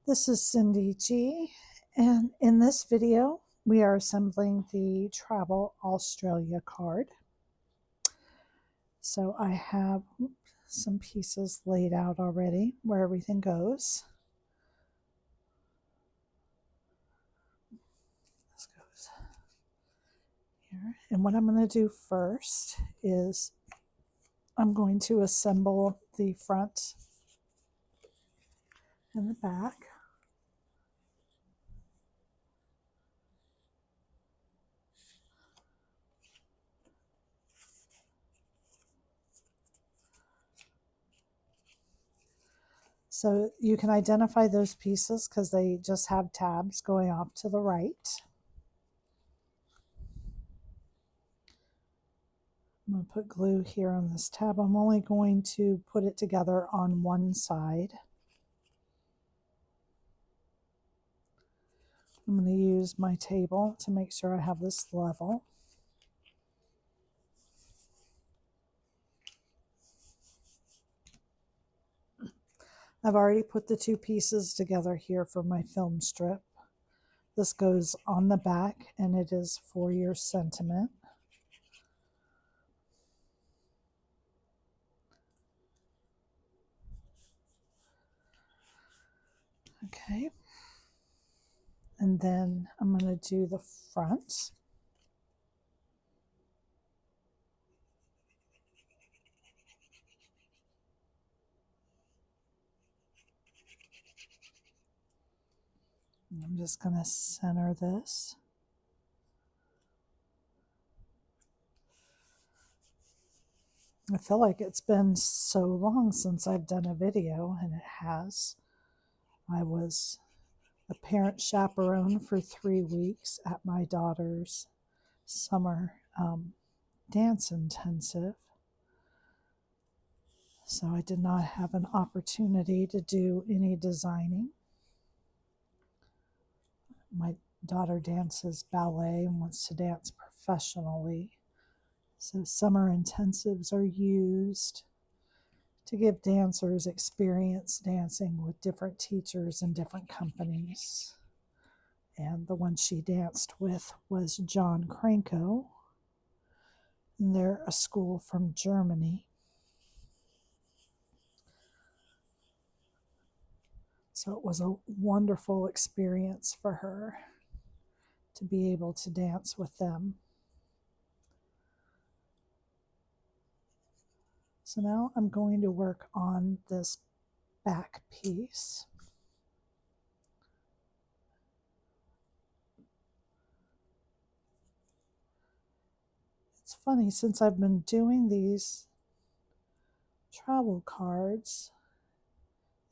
This is Cyndy G, and in this video, we are assembling the Travel Australia card. So I have some pieces laid out already where everything goes. This goes here. And what I'm going to do first is I'm going to assemble the front and the back. So you can identify those pieces because they just have tabs going off to the right. I'm going to put glue here on this tab. I'm only going to put it together on one side. I'm going to use my table to make sure I have this level. I've already put the two pieces together here for my film strip. This goes on the back and it is for your sentiment. Okay. And then I'm going to do the front. I'm just going to center this. I feel like it's been so long since I've done a video, and it has. I was a parent chaperone for 3 weeks at my daughter's summer dance intensive. So I did not have an opportunity to do any designing. My daughter dances ballet and wants to dance professionally. So summer intensives are used to give dancers experience dancing with different teachers and different companies. And the one she danced with was John Cranko. And they're a school from Germany. So it was a wonderful experience for her to be able to dance with them. So now I'm going to work on this back piece. It's funny, since I've been doing these travel cards,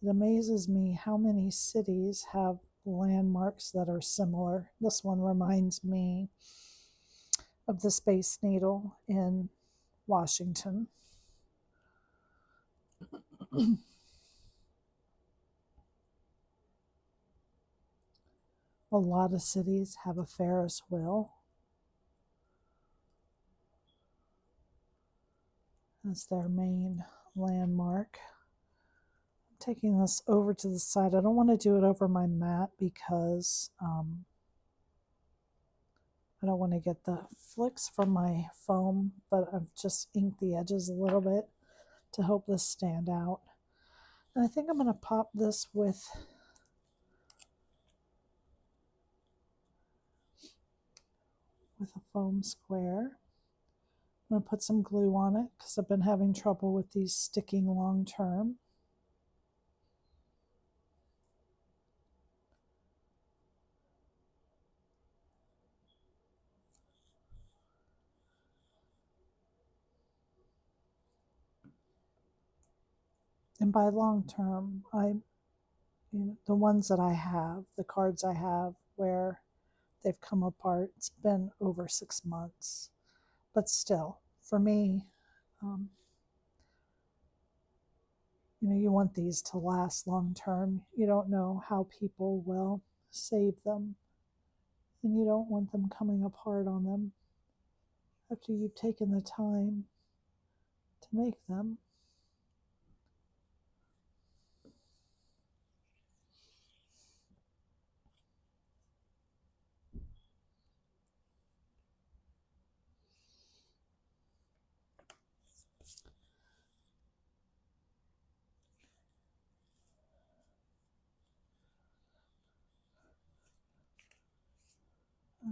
it amazes me how many cities have landmarks that are similar. This one reminds me of the Space Needle in Washington. A lot of cities have a Ferris wheel as their main landmark. I'm taking this over to the side. I don't want to do it over my mat because I don't want to get the flicks from my foam, but I've just inked the edges a little bit to help this stand out. And I think I'm going to pop this with a foam square. I'm going to put some glue on it because I've been having trouble with these sticking long term. And by long term, the ones that I have, the cards I have where they've come apart, it's been over 6 months. But still, for me, you want these to last long term. You don't know how people will save them, and you don't want them coming apart on them after you've taken the time to make them.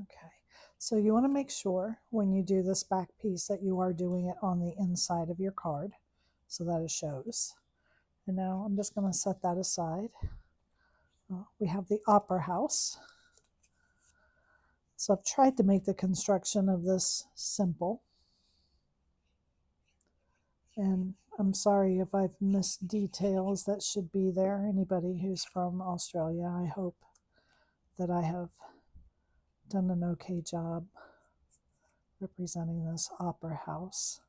Okay, so you want to make sure when you do this back piece that you are doing it on the inside of your card so that it shows. And now I'm just going to set that aside. We have the Opera House. So I've tried to make the construction of this simple. And I'm sorry if I've missed details that should be there. Anybody who's from Australia, I hope that I have done an okay job representing this opera house.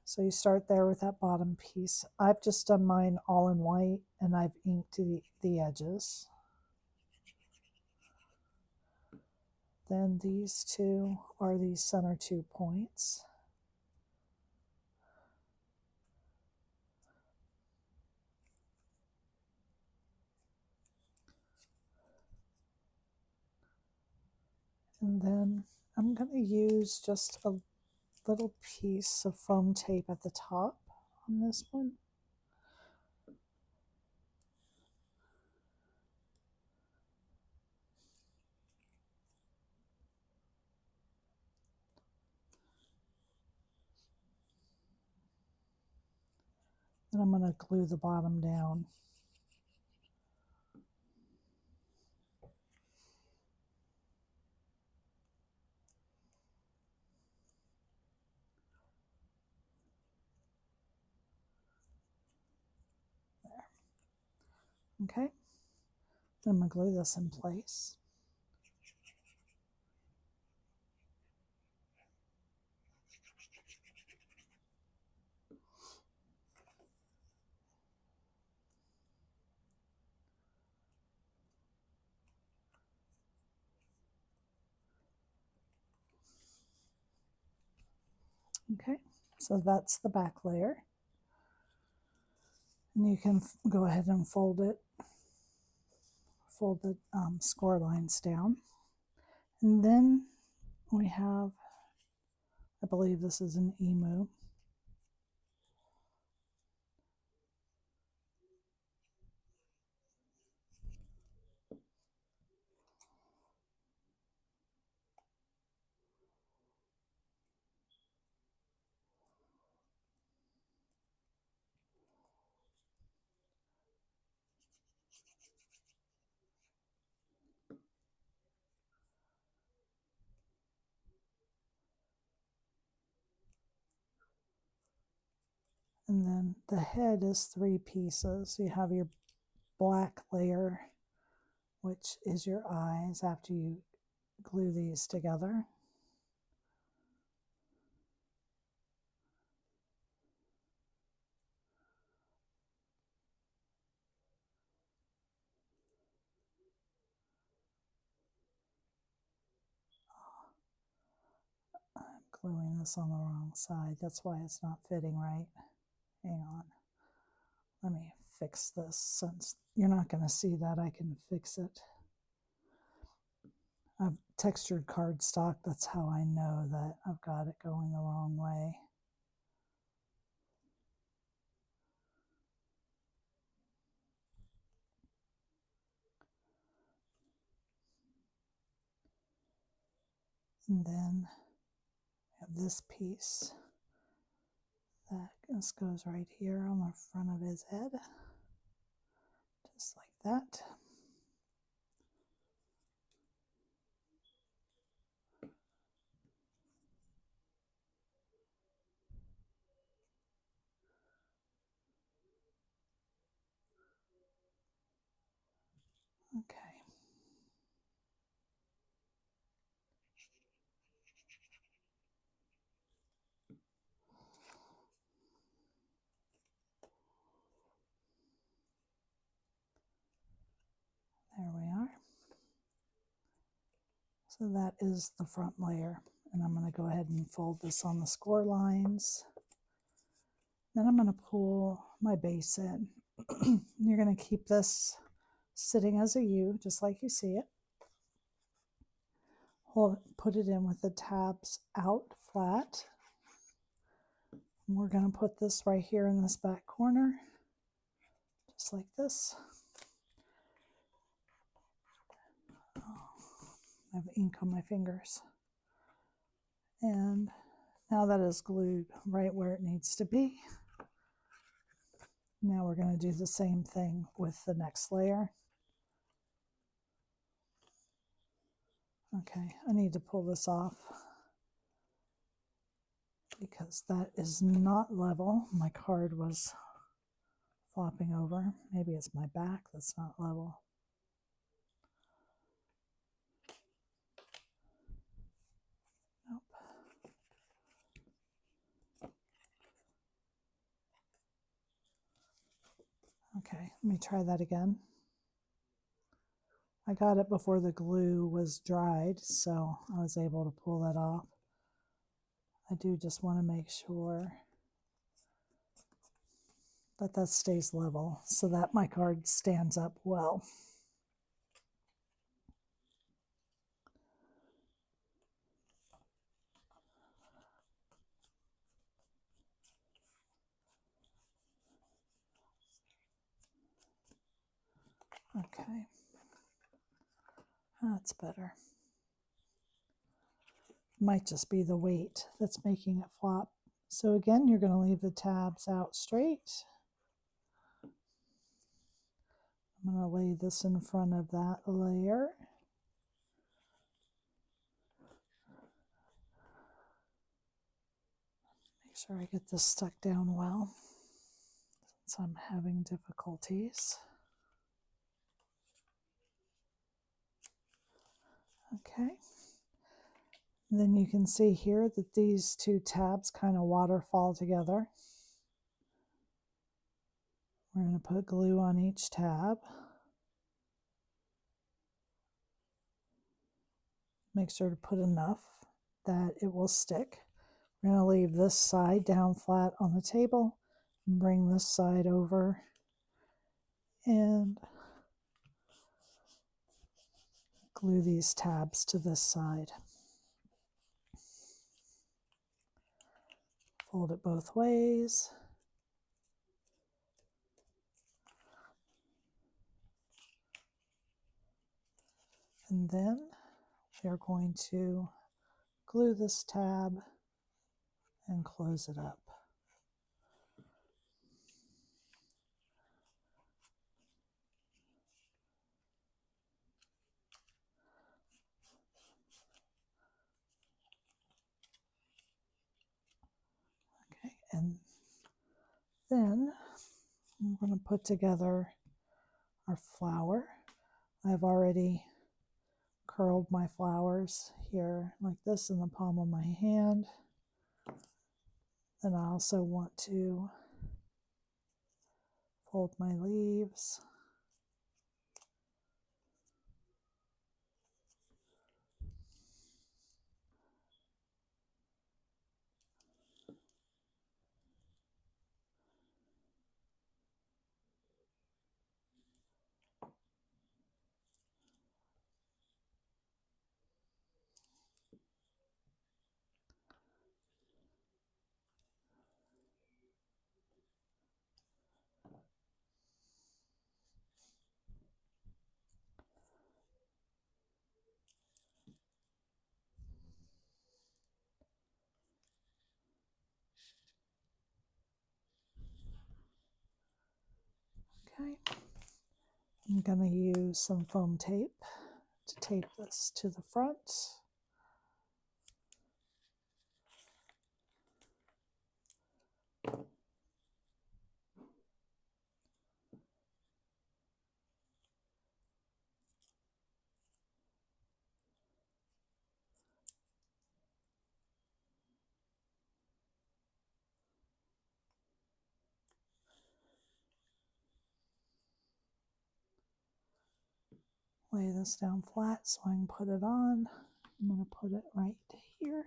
So you start there with that bottom piece. I've just done mine all in white and I've inked the edges. Then these two are the center 2 points. And then I'm going to use just a little piece of foam tape at the top on this one. And I'm going to glue the bottom down. Okay, then I'm going to glue this in place. Okay, so that's the back layer. And you can go ahead and fold it, fold the score lines down. And then we have, I believe this is an emu. And then the head is 3 pieces. You have your black layer, which is your eyes after you glue these together. I'm gluing this on the wrong side. That's why it's not fitting right. Hang on. Let me fix this since you're not going to see that. I can fix it. I've textured cardstock. That's how I know that I've got it going the wrong way. And then we have this piece that just goes right here on the front of his head, just like that. Okay. There we are. So that is the front layer. And I'm going to go ahead and fold this on the score lines. Then I'm going to pull my base in. You're going to keep this sitting as a U, just like you see it. Put it in with the tabs out flat. And we're going to put this right here in this back corner, just like this. I have ink on my fingers. And now that is glued right where it needs to be. Now we're going to do the same thing with the next layer. Okay, I need to pull this off because that is not level. My card was flopping over. Maybe it's my back that's not level. Nope. Okay, let me try that again. I got it before the glue was dried, so I was able to pull that off. I do just want to make sure that that stays level so that my card stands up well. Okay, that's better. Might just be the weight that's making it flop. So again, you're going to leave the tabs out straight. I'm going to lay this in front of that layer. Make sure I get this stuck down well, since I'm having difficulties. Okay. And then you can see here that these two tabs kind of waterfall together. We're going to put glue on each tab. Make sure to put enough that it will stick. We're going to leave this side down flat on the table and bring this side over and glue these tabs to this side. Fold it both ways. And then we are going to glue this tab and close it up. Okay, and then I'm going to put together our flower. I've already curled my flowers here like this in the palm of my hand. And I also want to fold my leaves. Okay, I'm going to use some foam tape to tape this to the front. Lay this down flat so I can put it on. I'm going to put it right here.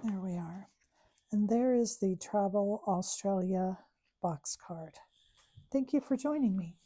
There we are. And there is the Travel Australia box card. Thank you for joining me.